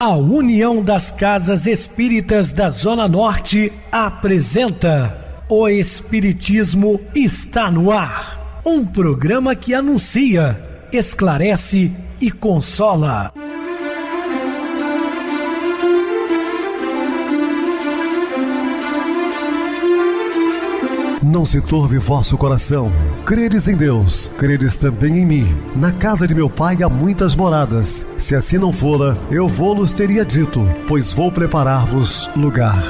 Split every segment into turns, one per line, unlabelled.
A União das Casas Espíritas da Zona Norte apresenta O Espiritismo está no ar. Um programa que anuncia, esclarece e consola.
Não se turve vosso coração. Credes em Deus, credes também em mim. Na casa de meu pai há muitas moradas. Se assim não fora, eu vou-los teria dito, pois vou preparar-vos lugar.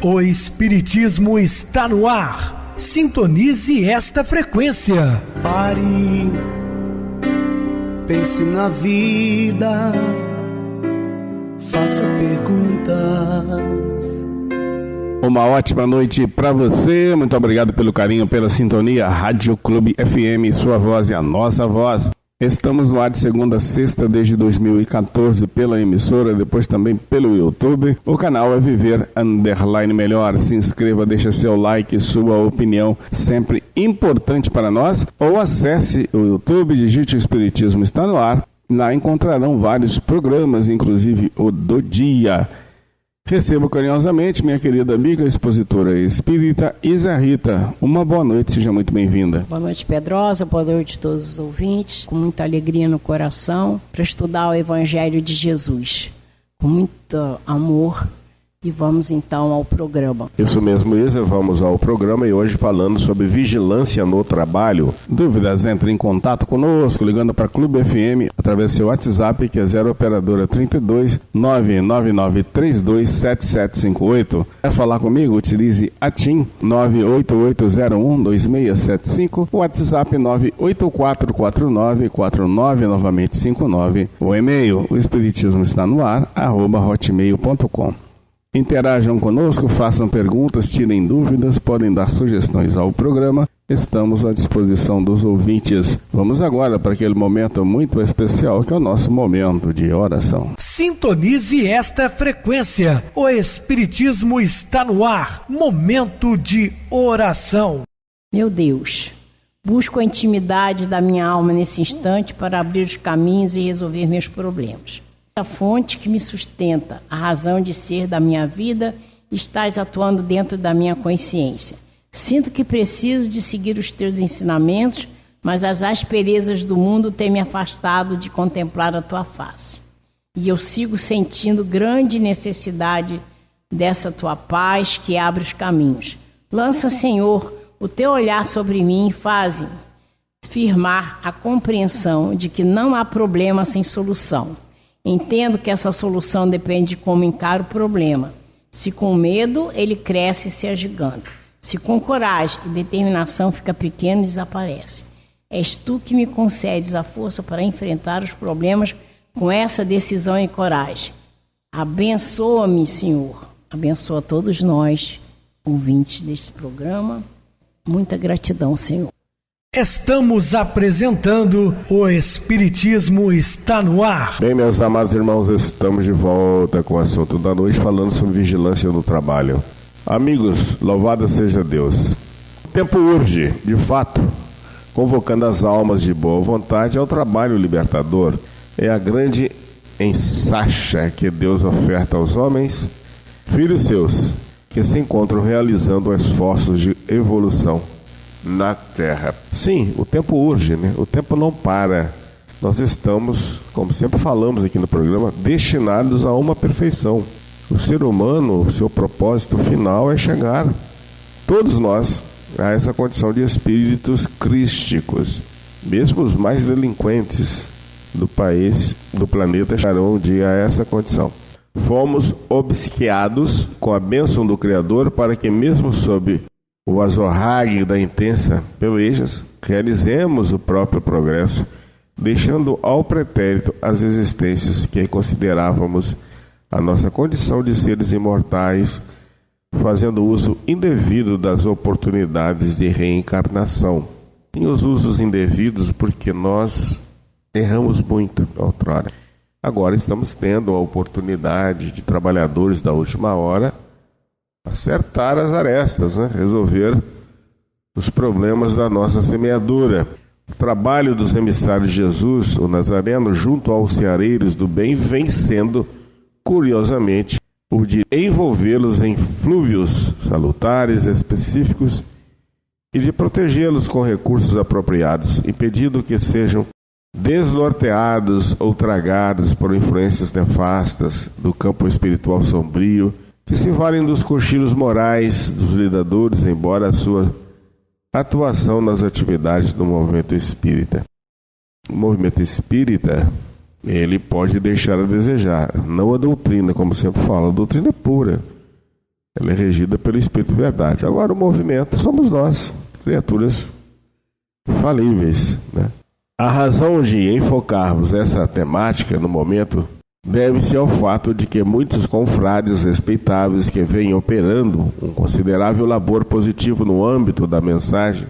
O Espiritismo está no ar. Sintonize esta frequência.
Pare, pense na vida, faça perguntas.
Uma ótima noite para você, muito obrigado pelo carinho, pela sintonia. Rádio Clube FM, sua voz e a nossa voz. Estamos no ar de segunda a sexta desde 2014 pela emissora, depois também pelo YouTube. O canal é Viver _ Melhor. Se inscreva, deixa seu like, sua opinião, sempre importante para nós. Ou acesse o YouTube, digite o Espiritismo está no ar. Lá encontrarão vários programas, inclusive o do dia. Recebo carinhosamente minha querida amiga expositora espírita Isa Rita. Uma boa noite, seja muito bem-vinda.
Boa noite, Pedrosa, boa noite a todos os ouvintes. Com muita alegria no coração para estudar o Evangelho de Jesus. Com muito amor. E vamos então ao programa.
Isso mesmo, Isa, vamos ao programa e hoje falando sobre vigilância no trabalho. Dúvidas, entre em contato conosco, ligando para Clube FM através do seu WhatsApp, que é 0 operadora 32 999327758. Quer falar comigo? Utilize a TIM 988012675, o WhatsApp 9844949, novamente 59, o e-mail, o espiritismo está no ar, @hotmail.com. Interajam conosco, façam perguntas, tirem dúvidas, podem dar sugestões ao programa. Estamos à disposição dos ouvintes. Vamos agora para aquele momento muito especial que é o nosso momento de oração.
Sintonize esta frequência. O Espiritismo está no ar. Momento de oração.
Meu Deus, busco a intimidade da minha alma nesse instante para abrir os caminhos e resolver meus problemas. A fonte que me sustenta, a razão de ser da minha vida, estás atuando dentro da minha consciência. Sinto que preciso de seguir os teus ensinamentos, mas as asperezas do mundo têm me afastado de contemplar a tua face. E eu sigo sentindo grande necessidade dessa tua paz que abre os caminhos. Lança, Senhor, o teu olhar sobre mim e faz-me firmar a compreensão de que não há problema sem solução. Entendo que essa solução depende de como encaro o problema. Se com medo, ele cresce e se agiganta. Se com coragem e determinação, fica pequeno e desaparece. És tu que me concedes a força para enfrentar os problemas com essa decisão e coragem. Abençoa-me, Senhor. Abençoa todos nós, ouvintes deste programa. Muita gratidão, Senhor.
Estamos apresentando O Espiritismo está no ar.
Bem, meus amados irmãos, estamos de volta com o assunto da noite, falando sobre vigilância no trabalho. Amigos, louvado seja Deus. O tempo urge, de fato, convocando as almas de boa vontade ao trabalho libertador. É a grande ensacha que Deus oferta aos homens, filhos seus, que se encontram realizando esforços de evolução na Terra. Sim, o tempo urge, né? O tempo não para. Nós estamos, como sempre falamos aqui no programa, destinados a uma perfeição. O ser humano, o seu propósito final é chegar, todos nós, a essa condição de espíritos crísticos. Mesmo os mais delinquentes do país, do planeta, chegarão um dia a essa condição. Fomos obsequiados com a bênção do Criador para que, mesmo sob o azorrague da intensa pelejas, realizemos o próprio progresso, deixando ao pretérito as existências que considerávamos a nossa condição de seres imortais, fazendo uso indevido das oportunidades de reencarnação. Tem os usos indevidos porque nós erramos muito outrora. Agora estamos tendo a oportunidade de trabalhadores da última hora acertar as arestas, né? Resolver os problemas da nossa semeadura. O trabalho dos emissários de Jesus, o Nazareno, junto aos ceareiros do bem, vem sendo, curiosamente, o de envolvê-los em flúvios salutares, específicos, e de protegê-los com recursos apropriados, impedindo que sejam desnorteados ou tragados por influências nefastas do campo espiritual sombrio, que se valem dos cochilos morais dos lidadores, embora a sua atuação nas atividades do movimento espírita. O movimento espírita, ele pode deixar a desejar, não a doutrina, como sempre falo, a doutrina é pura, ela é regida pelo Espírito de Verdade. Agora o movimento somos nós, criaturas falíveis, né? A razão de enfocarmos essa temática no momento deve-se ao fato de que muitos confrades respeitáveis que vêm operando um considerável labor positivo no âmbito da mensagem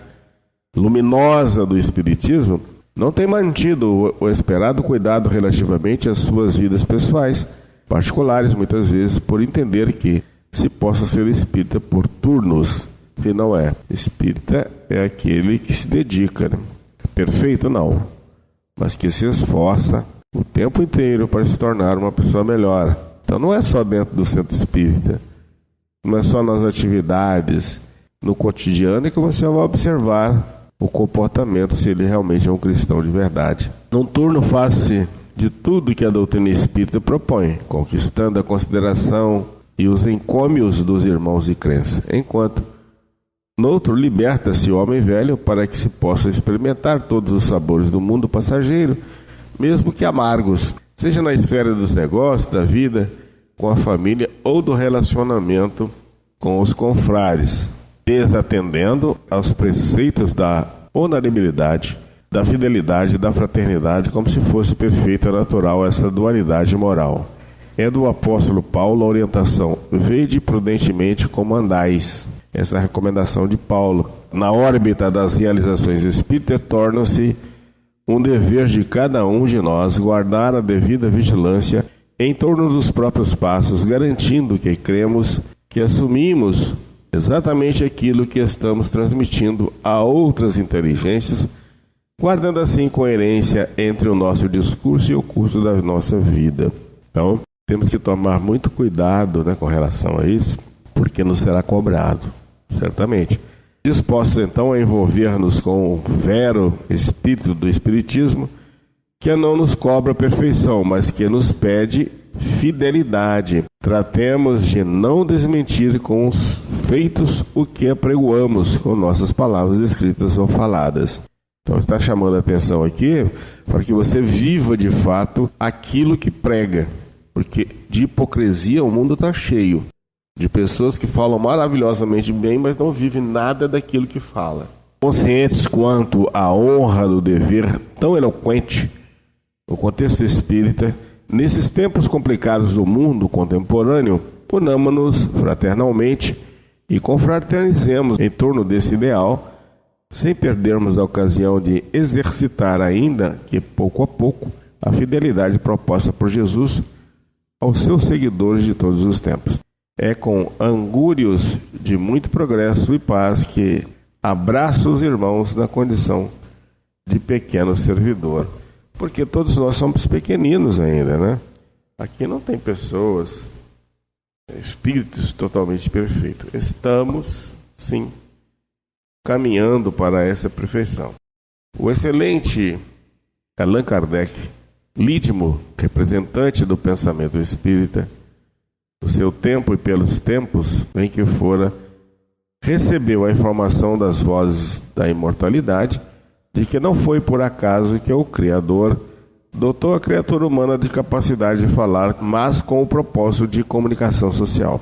luminosa do Espiritismo não têm mantido o esperado cuidado relativamente às suas vidas pessoais, particulares muitas vezes, por entender que se possa ser espírita por turnos, que não é. Espírita é aquele que se dedica, né? Perfeito não, mas que se esforça o tempo inteiro para se tornar uma pessoa melhor. Então não é só dentro do centro espírita, não é só nas atividades, no cotidiano que você vai observar o comportamento, se ele realmente é um cristão de verdade. Num turno faz-se de tudo que a doutrina espírita propõe, conquistando a consideração e os encômios dos irmãos de crença, enquanto no outro liberta-se o homem velho para que se possa experimentar todos os sabores do mundo passageiro, mesmo que amargos, seja na esfera dos negócios, da vida com a família ou do relacionamento com os confrades, desatendendo aos preceitos da honorabilidade, da fidelidade, da fraternidade, como se fosse perfeita e natural essa dualidade moral. É do apóstolo Paulo a orientação: vede prudentemente como andais. Essa recomendação de Paulo, na órbita das realizações espíritas, torna-se um dever de cada um de nós guardar a devida vigilância em torno dos próprios passos, garantindo que cremos que assumimos exatamente aquilo que estamos transmitindo a outras inteligências, guardando assim coerência entre o nosso discurso e o curso da nossa vida. Então, temos que tomar muito cuidado, né, com relação a isso, porque nos será cobrado, certamente. Dispostos então a envolver-nos com o vero espírito do Espiritismo, que não nos cobra perfeição, mas que nos pede fidelidade. Tratemos de não desmentir com os feitos o que apregoamos com nossas palavras escritas ou faladas. Então está chamando a atenção aqui para que você viva de fato aquilo que prega, porque de hipocrisia o mundo está cheio. De pessoas que falam maravilhosamente bem, mas não vivem nada daquilo que fala. Conscientes quanto à honra do dever tão eloquente, no contexto espírita, nesses tempos complicados do mundo contemporâneo, unamo-nos fraternalmente e confraternizemos em torno desse ideal, sem perdermos a ocasião de exercitar ainda que pouco a pouco a fidelidade proposta por Jesus aos seus seguidores de todos os tempos. É com angúrios de muito progresso e paz que abraço os irmãos na condição de pequeno servidor. Porque todos nós somos pequeninos ainda, né? Aqui não tem pessoas, espíritos totalmente perfeitos. Estamos, sim, caminhando para essa perfeição. O excelente Allan Kardec, lídimo, representante do pensamento espírita, no seu tempo e pelos tempos em que fora, recebeu a informação das vozes da imortalidade de que não foi por acaso que o Criador dotou a criatura humana de capacidade de falar, mas com o propósito de comunicação social.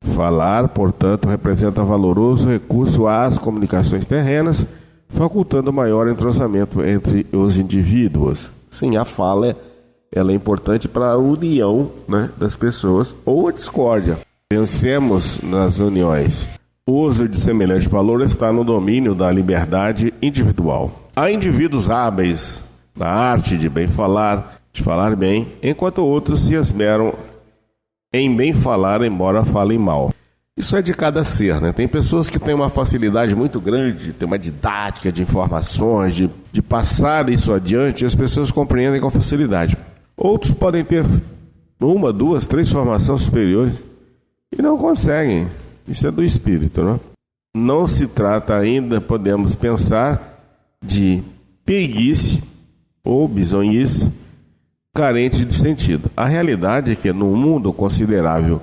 Falar, portanto, representa valoroso recurso às comunicações terrenas, facultando maior entrosamento entre os indivíduos. Sim, a fala ela é importante para a união, né, das pessoas, ou a discórdia. Pensemos nas uniões. O uso de semelhante valor está no domínio da liberdade individual. Há indivíduos hábeis na arte de bem falar, de falar bem, enquanto outros se esmeram em bem falar, embora falem mal. Isso é de cada ser, né? Tem pessoas que têm uma facilidade muito grande, tem uma didática de informações, de passar isso adiante, e as pessoas compreendem com facilidade. Outros podem ter 1, 2, 3 formações superiores e não conseguem. Isso é do espírito, né? Não se trata ainda, podemos pensar, de preguiça ou bisonhice carente de sentido. A realidade é que num mundo considerável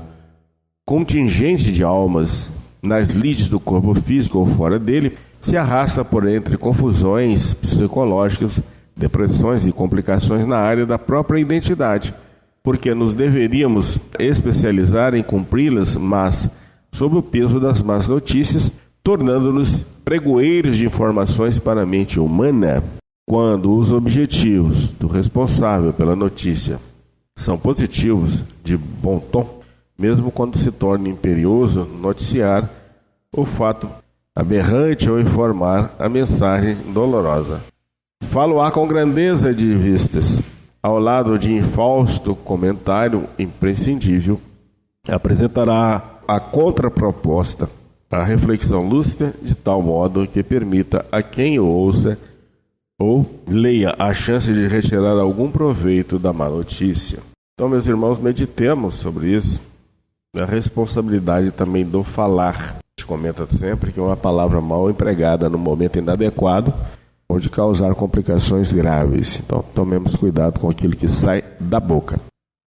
contingente de almas nas lides do corpo físico ou fora dele, se arrasta por entre confusões psicológicas, depressões e complicações na área da própria identidade, porque nos deveríamos especializar em cumpri-las, mas sob o peso das más notícias, tornando-nos pregoeiros de informações para a mente humana. Quando os objetivos do responsável pela notícia são positivos, de bom tom, mesmo quando se torna imperioso noticiar o fato aberrante ou informar a mensagem dolorosa. Falo-á com grandeza de vistas, ao lado de infausto comentário imprescindível, apresentará a contraproposta, a reflexão lúcida, de tal modo que permita a quem o ouça ou leia a chance de retirar algum proveito da má notícia. Então, meus irmãos, meditemos sobre isso. A responsabilidade também do falar. A gente comenta sempre que uma palavra mal empregada no momento inadequado pode causar complicações graves. Então, tomemos cuidado com aquilo que sai da boca.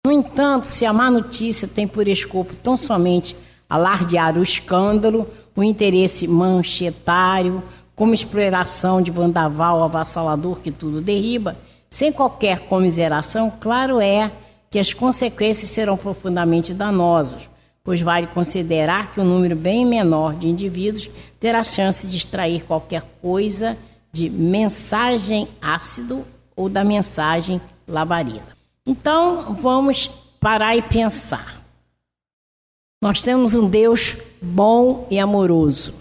No entanto, se a má notícia tem por escopo tão somente alardear o escândalo, o interesse manchetário, como exploração de vendaval avassalador que tudo derriba, sem qualquer comiseração, claro é que as consequências serão profundamente danosas, pois vale considerar que um número bem menor de indivíduos terá chance de extrair qualquer coisa de mensagem ácido ou da mensagem labareda. Então, vamos parar e pensar. Nós temos um Deus bom e amoroso.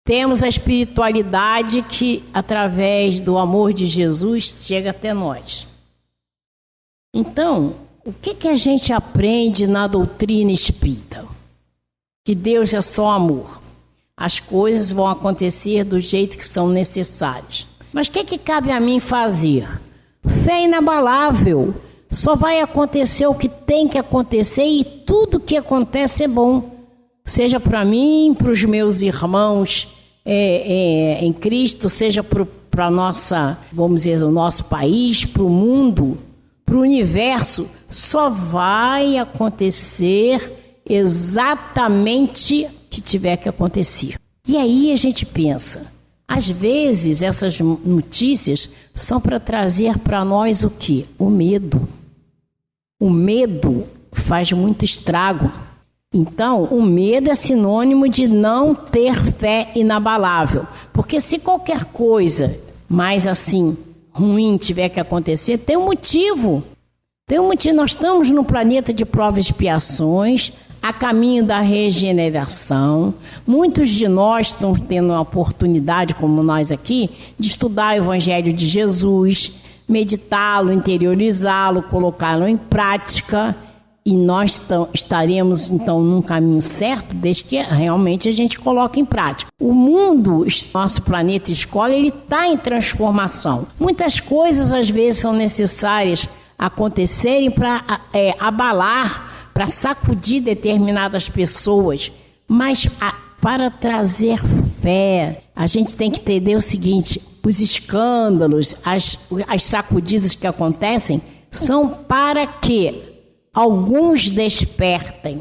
Temos a espiritualidade que, através do amor de Jesus, chega até nós. Então, o que a gente aprende na doutrina espírita? Que Deus é só amor. As coisas vão acontecer do jeito que são necessárias. Mas o que cabe a mim fazer? Fé inabalável. Só vai acontecer o que tem que acontecer e tudo que acontece é bom. Seja para mim, para os meus irmãos em Cristo, seja para nossa, vamos dizer, o nosso país, para o mundo, para o universo, só vai acontecer exatamente o que tiver que acontecer. E aí a gente pensa, às vezes essas notícias são para trazer para nós o quê? O medo. O medo faz muito estrago. Então, o medo é sinônimo de não ter fé inabalável. Porque se qualquer coisa mais assim, ruim tiver que acontecer, tem um motivo. Tem um motivo. Nós estamos no planeta de provas e expiações, a caminho da regeneração. Muitos de nós estão tendo a oportunidade, como nós aqui, de estudar o Evangelho de Jesus, meditá-lo, interiorizá-lo, colocá-lo em prática. E nós estaremos, então, num caminho certo, desde que realmente a gente coloque em prática. O mundo, nosso planeta escola, ele está em transformação. Muitas coisas, às vezes, são necessárias acontecerem para abalar, para sacudir determinadas pessoas. Mas para trazer fé, a gente tem que entender o seguinte: os escândalos, as sacudidas que acontecem, são para que alguns despertem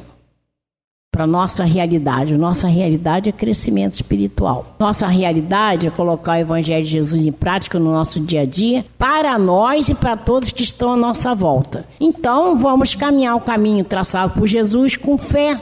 para a nossa realidade. Nossa realidade é crescimento espiritual. Nossa realidade é colocar o Evangelho de Jesus em prática no nosso dia a dia, para nós e para todos que estão à nossa volta. Então, vamos caminhar o caminho traçado por Jesus com fé.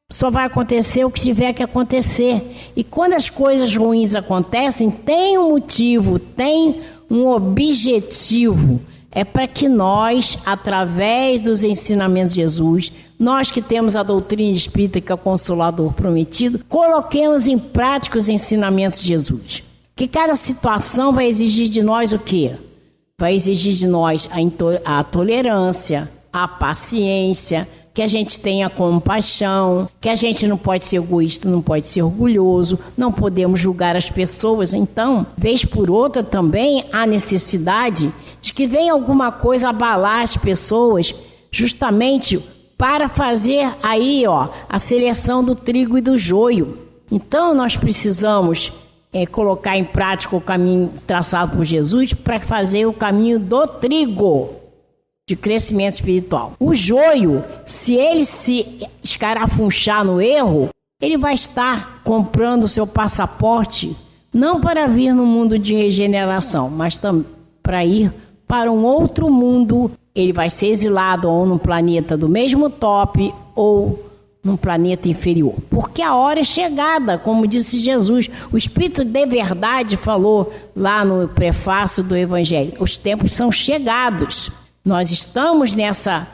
Só vai acontecer o que tiver que acontecer. E quando as coisas ruins acontecem, tem um motivo, tem um objetivo. É para que nós, através dos ensinamentos de Jesus, nós que temos a doutrina espírita, que é o Consolador prometido, coloquemos em prática os ensinamentos de Jesus. Que cada situação vai exigir de nós o quê? Vai exigir de nós a tolerância, a paciência, que a gente tenha compaixão, que a gente não pode ser egoísta, não pode ser orgulhoso, não podemos julgar as pessoas. Então, vez por outra também há necessidade de que venha alguma coisa abalar as pessoas, justamente para fazer aí, a seleção do trigo e do joio. Então, nós precisamos colocar em prática o caminho traçado por Jesus para fazer o caminho do trigo, de crescimento espiritual. O joio, se ele se escarafunchar no erro, ele vai estar comprando o seu passaporte, não para vir no mundo de regeneração, mas para ir para um outro mundo. Ele vai ser exilado ou num planeta do mesmo top ou num planeta inferior. Porque a hora é chegada, como disse Jesus. O Espírito de verdade falou lá no prefácio do Evangelho. Os tempos são chegados. Nós estamos nessa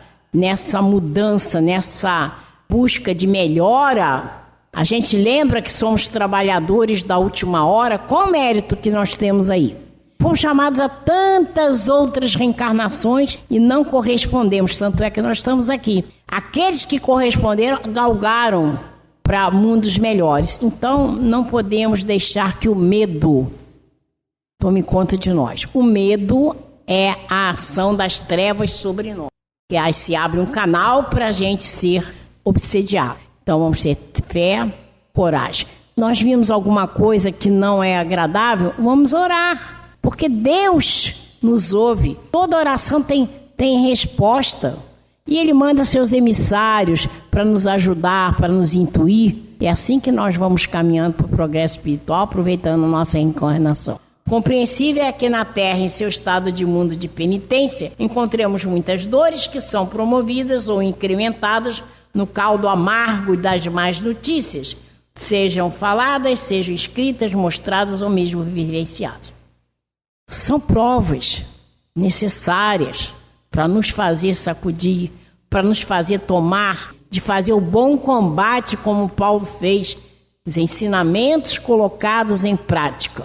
mudança, nessa busca de melhora. A gente lembra que somos trabalhadores da última hora. Qual o mérito que nós temos aí? Fomos chamados a tantas outras reencarnações e não correspondemos, tanto é que nós estamos aqui. Aqueles que corresponderam galgaram para mundos melhores. Então, não podemos deixar que o medo tome conta de nós. O medo é a ação das trevas sobre nós. E aí se abre um canal para a gente ser obsediado. Então vamos ter fé, coragem. Nós vimos alguma coisa que não é agradável, vamos orar. Porque Deus nos ouve. Toda oração tem resposta. E Ele manda seus emissários para nos ajudar, para nos intuir. É assim que nós vamos caminhando para o progresso espiritual, aproveitando nossa reencarnação. Compreensível é que na Terra, em seu estado de mundo de penitência, encontremos muitas dores que são promovidas ou incrementadas no caldo amargo das más notícias, sejam faladas, sejam escritas, mostradas ou mesmo vivenciadas. São provas necessárias para nos fazer sacudir, para nos fazer tomar, de fazer o bom combate como Paulo fez, os ensinamentos colocados em prática.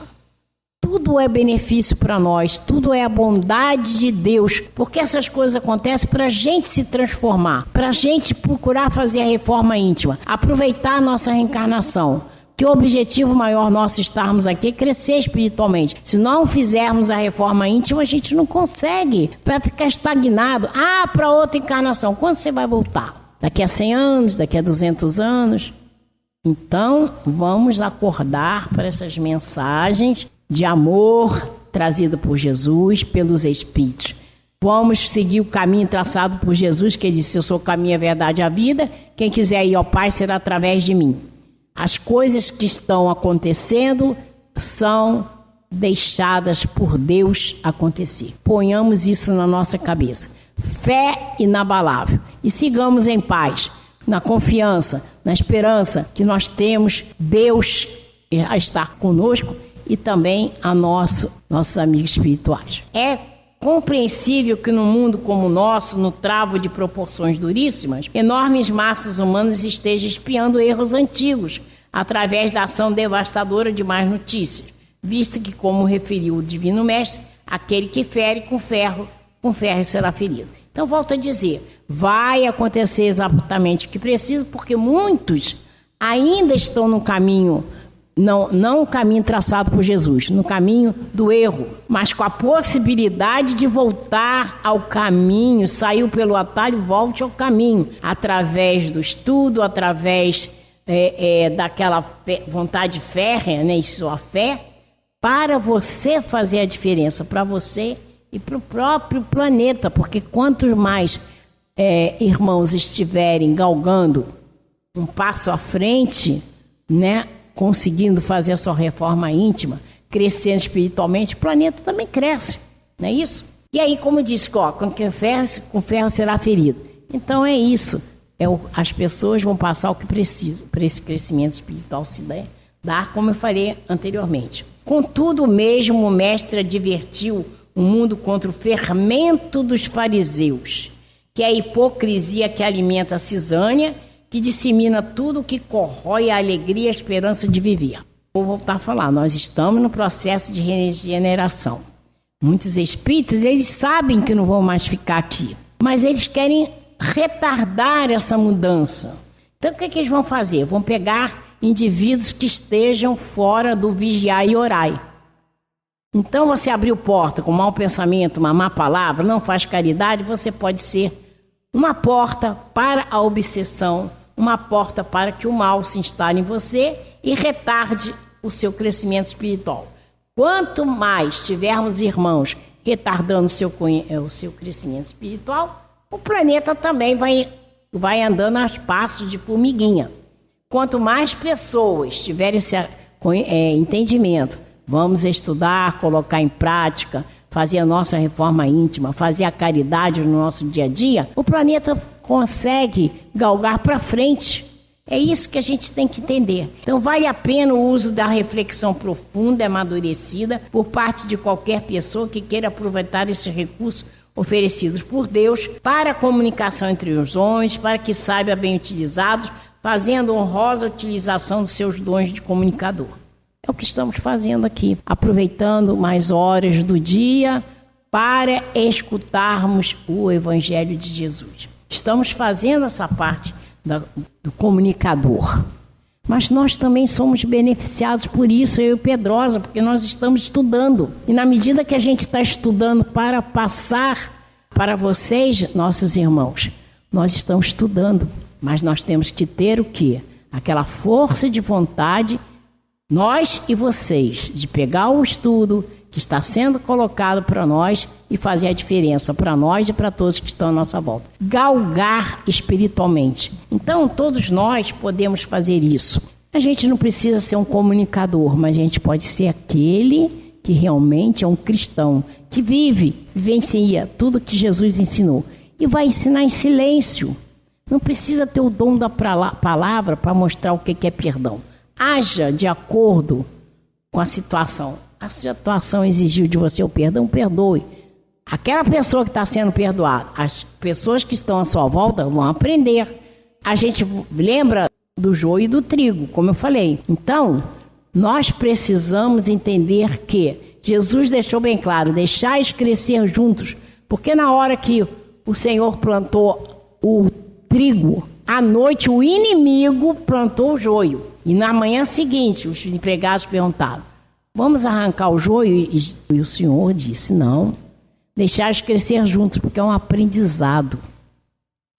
Tudo é benefício para nós, tudo é a bondade de Deus, porque essas coisas acontecem para a gente se transformar, para a gente procurar fazer a reforma íntima, aproveitar a nossa reencarnação, que o objetivo maior nosso estarmos aqui é crescer espiritualmente. Se não fizermos a reforma íntima, a gente não consegue, vai ficar estagnado. Para outra encarnação, quando você vai voltar? Daqui a 100 anos, daqui a 200 anos? Então, vamos acordar para essas mensagens de amor trazido por Jesus, pelos Espíritos. Vamos seguir o caminho traçado por Jesus, que ele disse: eu sou o caminho, a verdade e a vida. Quem quiser ir ao Pai será através de mim. As coisas que estão acontecendo são deixadas por Deus acontecer. Ponhamos isso na nossa cabeça. Fé inabalável. E sigamos em paz, na confiança, na esperança que nós temos Deus a estar conosco e também a nossos amigos espirituais. É compreensível que num mundo como o nosso, no travo de proporções duríssimas, enormes massas humanas estejam espiando erros antigos através da ação devastadora de más notícias, visto que, como referiu o Divino Mestre, aquele que fere com ferro será ferido. Então, volto a dizer, vai acontecer exatamente o que precisa, porque muitos ainda estão no caminho, não o caminho traçado por Jesus, no caminho do erro, mas com a possibilidade de voltar ao caminho, saiu pelo atalho, volte ao caminho, através do estudo, através daquela vontade férrea, né, e sua fé, para você fazer a diferença, para você e para o próprio planeta, porque quantos mais irmãos estiverem galgando um passo à frente, né, conseguindo fazer a sua reforma íntima, crescendo espiritualmente, o planeta também cresce, não é isso? E aí, como disse, com ferro será ferido. Então é isso, as pessoas vão passar o que precisam para esse crescimento espiritual se dar, como eu falei anteriormente. Contudo, mesmo o mestre advertiu o mundo contra o fermento dos fariseus, que é a hipocrisia que alimenta a cisânia, que dissemina tudo que corrói a alegria e a esperança de viver. Vou voltar a falar, nós estamos no processo de regeneração. Muitos espíritos, eles sabem que não vão mais ficar aqui, mas eles querem retardar essa mudança. Então o que eles vão fazer? Vão pegar indivíduos que estejam fora do vigiar e orai. Então você abriu porta com mau pensamento, uma má palavra, não faz caridade, você pode ser uma porta para a obsessão, uma porta para que o mal se instale em você e retarde o seu crescimento espiritual. Quanto mais tivermos irmãos retardando o seu crescimento espiritual, o planeta também vai andando aos passos de formiguinha. Quanto mais pessoas tiverem esse entendimento, vamos estudar, colocar em prática, fazer a nossa reforma íntima, fazer a caridade no nosso dia a dia, o planeta consegue galgar para frente. É isso que a gente tem que entender. Então vale a pena o uso da reflexão profunda e amadurecida por parte de qualquer pessoa que queira aproveitar esses recursos oferecidos por Deus para a comunicação entre os homens, para que saiba bem utilizados, fazendo honrosa utilização dos seus dons de comunicador. É o que estamos fazendo aqui, aproveitando mais horas do dia para escutarmos o Evangelho de Jesus. Estamos fazendo essa parte do comunicador. Mas nós também somos beneficiados por isso, eu e o Pedrosa, porque nós estamos estudando. E na medida que a gente está estudando para passar para vocês, nossos irmãos, nós estamos estudando. Mas nós temos que ter o quê? Aquela força de vontade, nós e vocês, de pegar o estudo que está sendo colocado para nós e fazer a diferença para nós e para todos que estão à nossa volta. Galgar espiritualmente. Então, todos nós podemos fazer isso. A gente não precisa ser um comunicador, mas a gente pode ser aquele que realmente é um cristão, que vivencia tudo que Jesus ensinou. E vai ensinar em silêncio. Não precisa ter o dom da palavra para mostrar o que é perdão. Haja de acordo com a situação. A situação exigiu de você o perdão, perdoe. Aquela pessoa que está sendo perdoada, as pessoas que estão à sua volta vão aprender. A gente lembra do joio e do trigo, como eu falei. Então, nós precisamos entender que Jesus deixou bem claro, deixai-os crescer juntos, porque na hora que o Senhor plantou o trigo, à noite o inimigo plantou o joio. E na manhã seguinte, os empregados perguntaram, vamos arrancar o joio? E o Senhor disse, não, deixar-os crescer juntos, porque é um aprendizado.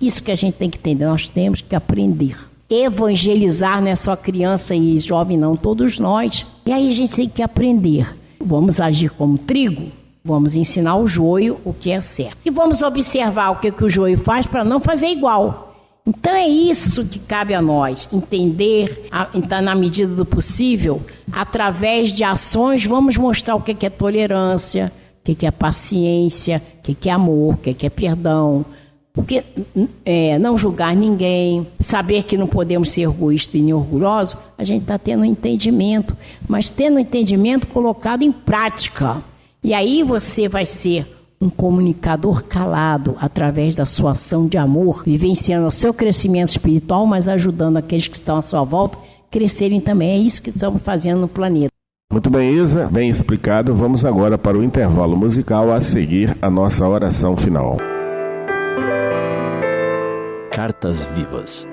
Isso que a gente tem que entender, nós temos que aprender. Evangelizar não é só criança e jovem não, todos nós. E aí a gente tem que aprender. Vamos agir como trigo, vamos ensinar o joio o que é certo. E vamos observar o que o joio faz para não fazer igual. Então é isso que cabe a nós, entender, então, na medida do possível, através de ações, vamos mostrar o que é tolerância, o que é paciência, o que é amor, o que é perdão, não julgar ninguém, saber que não podemos ser egoístas e nem orgulhosos. A gente está tendo um entendimento, mas tendo um entendimento colocado em prática. E aí você vai ser um comunicador calado através da sua ação de amor, vivenciando o seu crescimento espiritual, mas ajudando aqueles que estão à sua volta a crescerem também. É isso que estamos fazendo no planeta.
Muito bem, Isa, bem explicado. Vamos agora para o intervalo musical, a seguir a nossa oração final.
Cartas Vivas.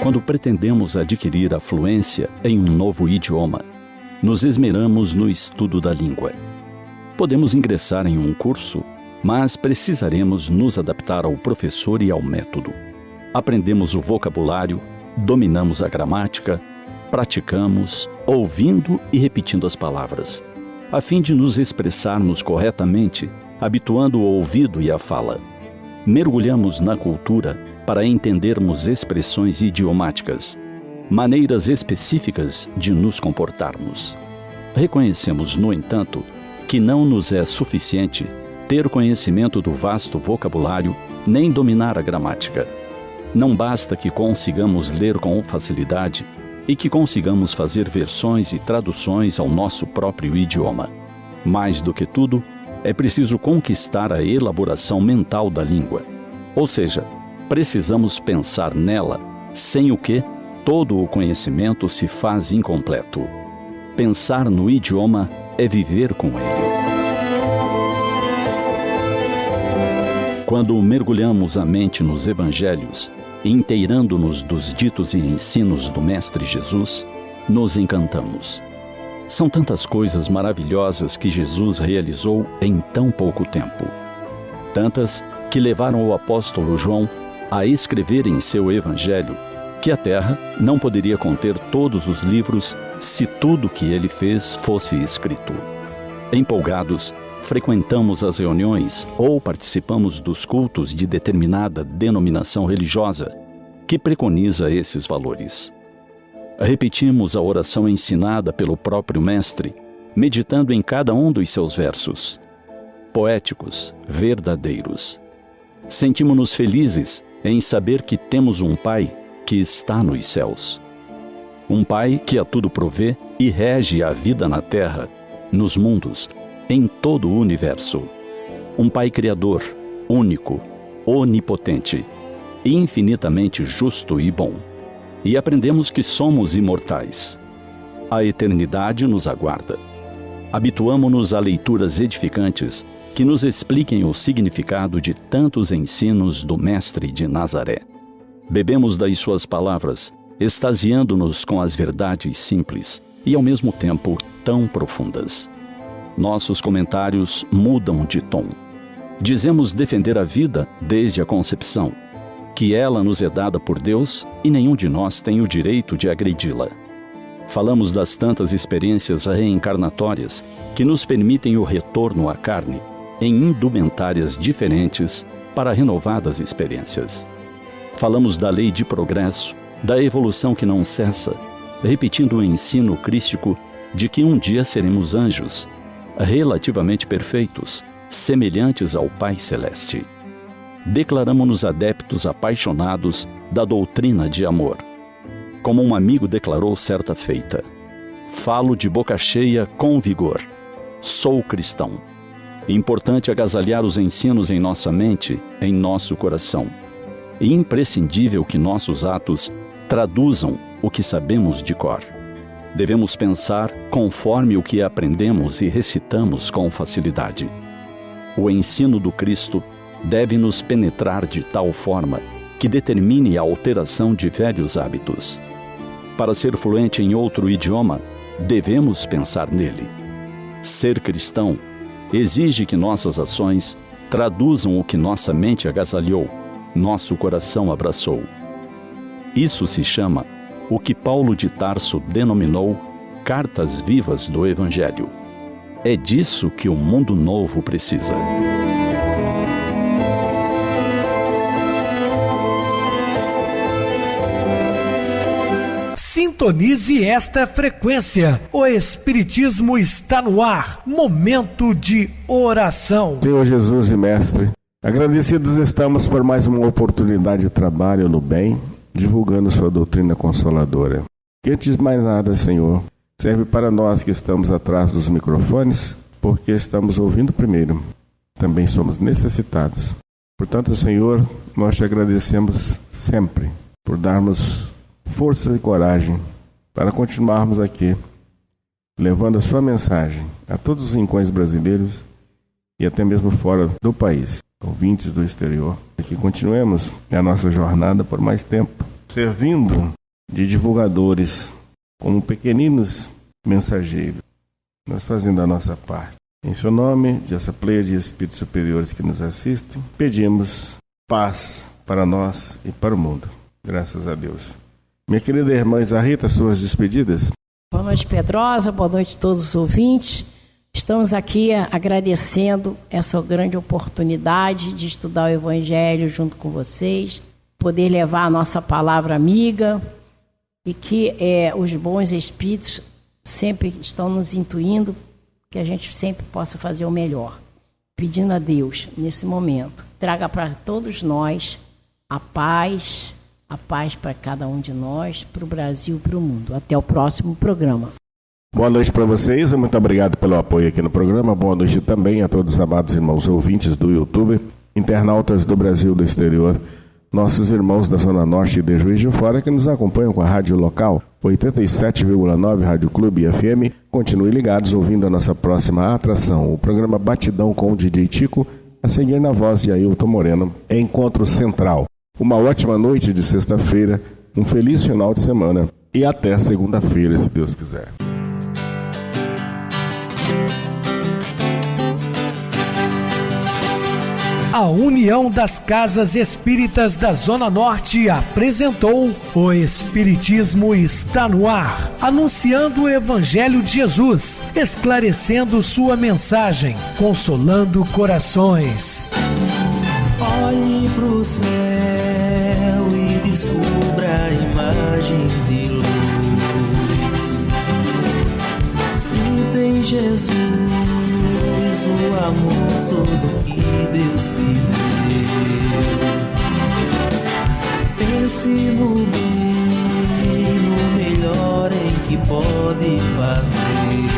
Quando pretendemos adquirir a fluência em um novo idioma, nos esmeramos no estudo da língua. Podemos ingressar em um curso, mas precisaremos nos adaptar ao professor e ao método. Aprendemos o vocabulário, dominamos a gramática, praticamos, ouvindo e repetindo as palavras, a fim de nos expressarmos corretamente, habituando o ouvido e a fala. Mergulhamos na cultura para entendermos expressões idiomáticas, maneiras específicas de nos comportarmos. Reconhecemos, no entanto, que não nos é suficiente ter conhecimento do vasto vocabulário nem dominar a gramática. Não basta que consigamos ler com facilidade e que consigamos fazer versões e traduções ao nosso próprio idioma. Mais do que tudo, é preciso conquistar a elaboração mental da língua. Ou seja, precisamos pensar nela, sem o que todo o conhecimento se faz incompleto. Pensar no idioma é viver com Ele. Quando mergulhamos a mente nos Evangelhos, inteirando-nos dos ditos e ensinos do Mestre Jesus, nos encantamos. São tantas coisas maravilhosas que Jesus realizou em tão pouco tempo. Tantas que levaram o apóstolo João a escrever em seu Evangelho que a terra não poderia conter todos os livros se tudo que ele fez fosse escrito. Empolgados, frequentamos as reuniões ou participamos dos cultos de determinada denominação religiosa que preconiza esses valores. Repetimos a oração ensinada pelo próprio Mestre, meditando em cada um dos seus versos. Poéticos, verdadeiros. Sentimos-nos felizes em saber que temos um Pai que está nos céus. Um Pai que a tudo provê e rege a vida na terra, nos mundos, em todo o universo. Um Pai criador, único, onipotente, infinitamente justo e bom. E aprendemos que somos imortais. A eternidade nos aguarda. Habituamo-nos a leituras edificantes que nos expliquem o significado de tantos ensinos do Mestre de Nazaré. Bebemos das suas palavras, extasiando-nos com as verdades simples e, ao mesmo tempo, tão profundas. Nossos comentários mudam de tom. Dizemos defender a vida desde a concepção, que ela nos é dada por Deus e nenhum de nós tem o direito de agredi-la. Falamos das tantas experiências reencarnatórias que nos permitem o retorno à carne em indumentárias diferentes para renovadas experiências. Falamos da lei de progresso, da evolução que não cessa, repetindo o ensino crístico de que um dia seremos anjos, relativamente perfeitos, semelhantes ao Pai Celeste. Declaramo-nos adeptos apaixonados da doutrina de amor. Como um amigo declarou certa feita: falo de boca cheia com vigor. Sou cristão. Importante agasalhar os ensinos em nossa mente, em nosso coração. E imprescindível que nossos atos traduzam o que sabemos de cor. Devemos pensar conforme o que aprendemos e recitamos com facilidade. O ensino do Cristo deve nos penetrar de tal forma que determine a alteração de velhos hábitos. Para ser fluente em outro idioma, devemos pensar nele. Ser cristão exige que nossas ações traduzam o que nossa mente agasalhou, nosso coração abraçou. Isso se chama o que Paulo de Tarso denominou cartas vivas do Evangelho. É disso que o mundo novo precisa.
Sintonize esta frequência. O Espiritismo está no ar. Momento de oração.
Senhor Jesus e Mestre, agradecidos estamos por mais uma oportunidade de trabalho no bem, divulgando sua doutrina consoladora. Que antes de mais nada, Senhor, serve para nós que estamos atrás dos microfones, porque estamos ouvindo primeiro. Também somos necessitados. Portanto, Senhor, nós te agradecemos sempre por darmos força e coragem para continuarmos aqui, levando a sua mensagem a todos os rincões brasileiros e até mesmo fora do país, ouvintes do exterior, e que continuemos a nossa jornada por mais tempo, servindo de divulgadores, como pequeninos mensageiros, nós fazendo a nossa parte. Em seu nome, dessa pleia de espíritos superiores que nos assistem, pedimos paz para nós e para o mundo. Graças a Deus. Minha querida irmã Isa Rita, suas despedidas.
Boa noite, Pedrosa. Boa noite a todos os ouvintes. Estamos aqui agradecendo essa grande oportunidade de estudar o Evangelho junto com vocês, poder levar a nossa palavra amiga e que os bons espíritos sempre estão nos intuindo que a gente sempre possa fazer o melhor. Pedindo a Deus, nesse momento, traga para todos nós a paz para cada um de nós, para o Brasil e para o mundo. Até o próximo programa.
Boa noite para vocês e muito obrigado pelo apoio aqui no programa. Boa noite também a todos os amados irmãos ouvintes do YouTube, internautas do Brasil e do exterior. nossos irmãos da Zona Norte e de Juiz de Fora que nos acompanham com a rádio local 87,9 Rádio Clube FM. Continue ligados ouvindo a nossa próxima atração, o programa Batidão com o DJ Tico, a seguir na voz de Ailton Moreno, Encontro Central. Uma ótima noite de sexta-feira, um feliz final de semana e até segunda-feira, se Deus quiser.
A União das Casas Espíritas da Zona Norte apresentou O Espiritismo Está no Ar, anunciando o Evangelho de Jesus, esclarecendo sua mensagem, consolando corações.
Olhe pro céu e descubra imagens de luz. Se tem Jesus, o amor todo que Deus te deu. Pense no bem, no melhor em que pode fazer.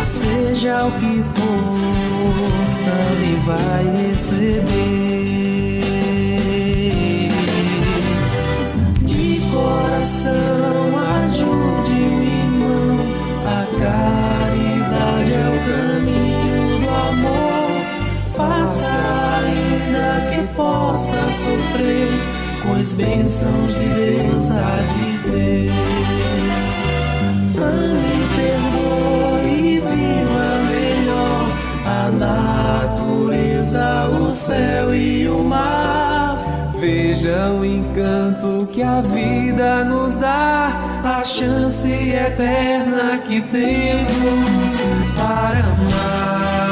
Seja o que for, também vai receber. De coração, ajude-me, irmão, a caridade é o caminho do amor. Faça ainda que possa sofrer, pois bênçãos de Deus há de ter. Ame, perdoe e viva melhor a natureza, o céu e o mar. Veja o encanto que a vida nos dá, a chance eterna que temos para amar.